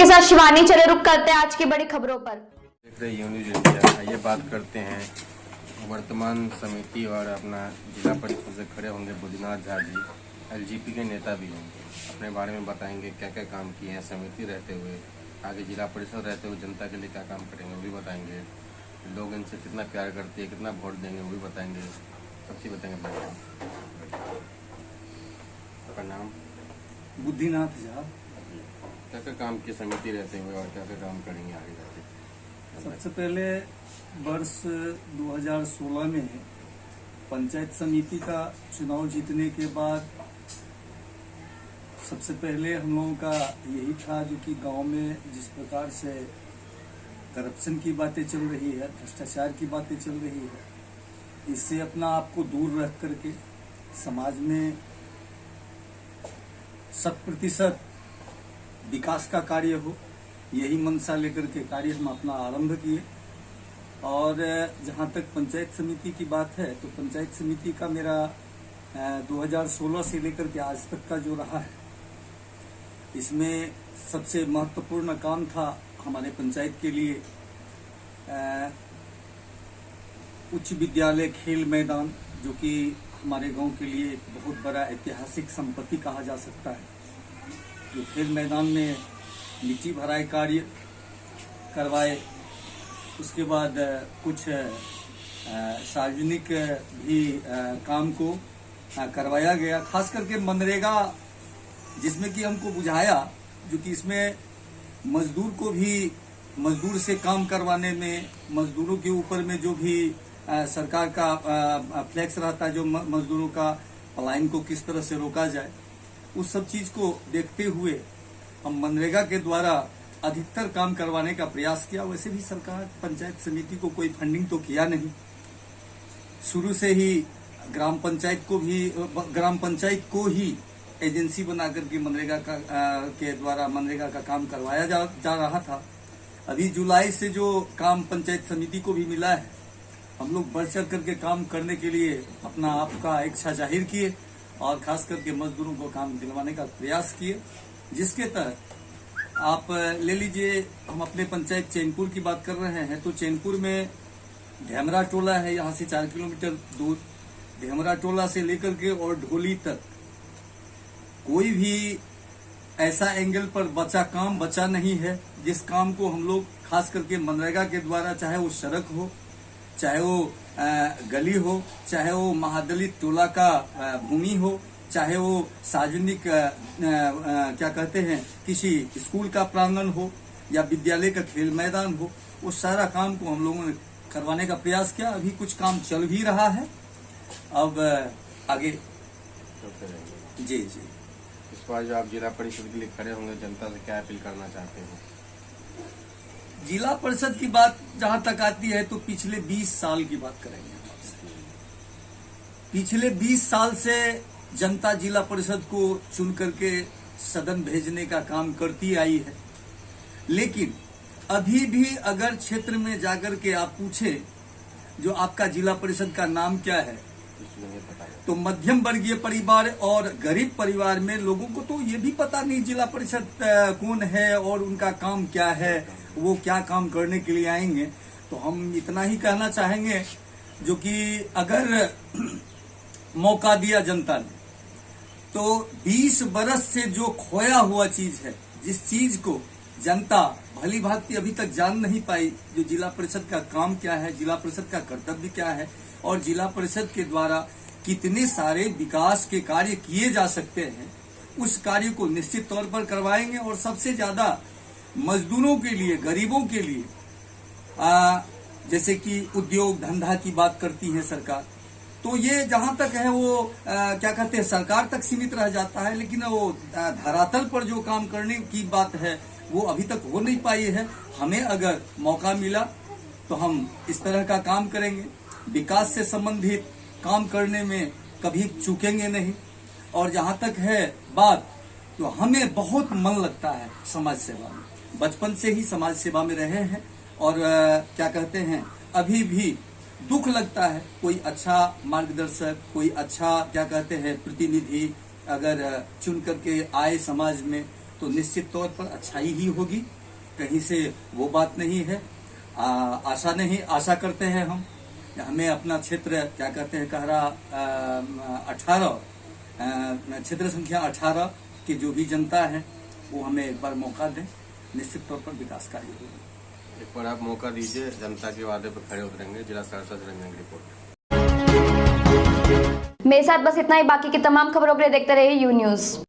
साथ शिवानी। चले रुक करते हैं आज की बड़ी खबरों पर। देख रहे न्यूज इंडिया। आइए बात करते हैं वर्तमान समिति और अपना जिला परिषद से खड़े होंगे बुद्धनाथ झा जी, एलजेपी के नेता भी होंगे। अपने बारे में बताएंगे क्या क्या काम किए हैं समिति रहते हुए, आगे जिला परिषद रहते हुए जनता के लिए क्या काम करेंगे वो भी बताएंगे। लोग इनसे कितना प्यार करते हैं, कितना वोट देंगे वो भी बताएंगे। सब चीज बताएंगे। आपका नाम? बुद्धिनाथ झा। क्या क्या काम किए समिति रहते हुए और क्या क्या काम करेंगे आगे जाके? सबसे पहले वर्ष 2016 में पंचायत समिति का चुनाव जीतने के बाद सबसे पहले हम लोगों का यही था, जो कि गांव में जिस प्रकार से करप्शन की बातें चल रही है, भ्रष्टाचार की बातें चल रही है, इससे अपना आप को दूर रख करके समाज में 100% विकास का कार्य हो, यही मंशा लेकर के कार्य हम अपना आरंभ किए। और जहां तक पंचायत समिति की बात है, तो पंचायत समिति का मेरा 2016 से लेकर के आज तक का जो रहा है, इसमें सबसे महत्वपूर्ण काम था हमारे पंचायत के लिए उच्च विद्यालय खेल मैदान, जो कि हमारे गांव के लिए एक बहुत बड़ा ऐतिहासिक संपत्ति कहा जा सकता है। जो खेल मैदान में मिट्टी भराई कार्य करवाए, उसके बाद कुछ सार्वजनिक भी काम को करवाया गया, खास करके मनरेगा, जिसमें कि हमको बुझाया, जो कि इसमें मजदूर को भी मजदूर से काम करवाने में, मजदूरों के ऊपर में जो भी सरकार का फ्लैक्स रहता है, जो मजदूरों का पलायन को किस तरह से रोका जाए, उस सब चीज को देखते हुए हम मनरेगा के द्वारा अधिकतर काम करवाने का प्रयास किया। वैसे भी सरकार पंचायत समिति को कोई फंडिंग तो किया नहीं, शुरू से ही ग्राम पंचायत को ही एजेंसी बना करके मनरेगा के द्वारा मनरेगा का काम करवाया जा रहा था। अभी जुलाई से जो काम पंचायत समिति को भी मिला है, हम लोग बढ़ चढ़ करके काम करने के लिए अपना आप का इच्छा जाहिर किए और खास करके मजदूरों को काम दिलवाने का प्रयास किए, जिसके तहत आप ले लीजिए, हम अपने पंचायत चैनपुर की बात कर रहे हैं, तो चैनपुर में ढेमरा टोला है, यहाँ से 4 किलोमीटर दूर। ढेमरा टोला से लेकर के और ढोली तक कोई भी ऐसा एंगल पर काम बचा नहीं है, जिस काम को हम लोग खास करके मनरेगा के द्वारा, चाहे वो सड़क हो, चाहे वो गली हो, चाहे वो महादलित टोला का भूमि हो, चाहे वो सार्वजनिक क्या कहते हैं किसी स्कूल का प्रांगण हो या विद्यालय का खेल मैदान हो, वो सारा काम को हम लोगों ने करवाने का प्रयास किया। अभी कुछ काम चल भी रहा है, अब आगे जी। इस बार जो आप जिला परिषद के लिए खड़े होंगे, जनता से क्या अपील करना चाहते हो? जिला परिषद की बात जहां तक आती है, तो पिछले 20 साल की बात करेंगे। पिछले 20 साल से जनता जिला परिषद को चुन करके सदन भेजने का काम करती आई है, लेकिन अभी भी अगर क्षेत्र में जाकर के आप पूछे जो आपका जिला परिषद का नाम क्या है, तो मध्यम वर्गीय परिवार और गरीब परिवार में लोगों को तो ये भी पता नहीं जिला परिषद कौन है और उनका काम क्या है, वो क्या काम करने के लिए आएंगे। तो हम इतना ही कहना चाहेंगे, जो कि अगर मौका दिया जनता ने, तो 20 बरस से जो खोया हुआ चीज है, जिस चीज को जनता भली भांति अभी तक जान नहीं पाई, जो जिला परिषद का काम क्या है, जिला परिषद का कर्तव्य क्या है और जिला परिषद के द्वारा कितने सारे विकास के कार्य किए जा सकते हैं, उस कार्य को निश्चित तौर पर करवाएंगे। और सबसे ज्यादा मजदूरों के लिए, गरीबों के लिए, जैसे कि उद्योग धंधा की बात करती है सरकार, तो ये जहां तक है वो क्या कहते हैं सरकार तक सीमित रह जाता है, लेकिन वो धरातल पर जो काम करने की बात है वो अभी तक हो नहीं पाई है। हमें अगर मौका मिला तो हम इस तरह का काम करेंगे, विकास से संबंधित काम करने में कभी चूकेंगे नहीं। और जहां तक है बात, तो हमें बहुत मन लगता है समाज सेवा में, बचपन से ही समाज सेवा में रहे हैं और क्या कहते हैं अभी भी दुख लगता है कोई अच्छा मार्गदर्शक, कोई अच्छा क्या कहते हैं प्रतिनिधि अगर चुन करके आए समाज में, तो निश्चित तौर पर अच्छाई ही होगी। कहीं से वो बात नहीं है। आशा करते हैं हम, हमें अपना क्षेत्र क्या कहते हैं कहरा 18 क्षेत्र संख्या 18 की जो भी जनता है वो हमें एक बार मौका दें, निश्चित तौर पर विकास कार्य होगा। एक बार आप मौका दीजिए, जनता के वादे पर खड़े उतरेंगे। जिला सहरसा से रंजन की रिपोर्ट। मेरे साथ बस इतना ही। बाकी की तमाम खबरों के लिए देखते रहिए यू न्यूज़।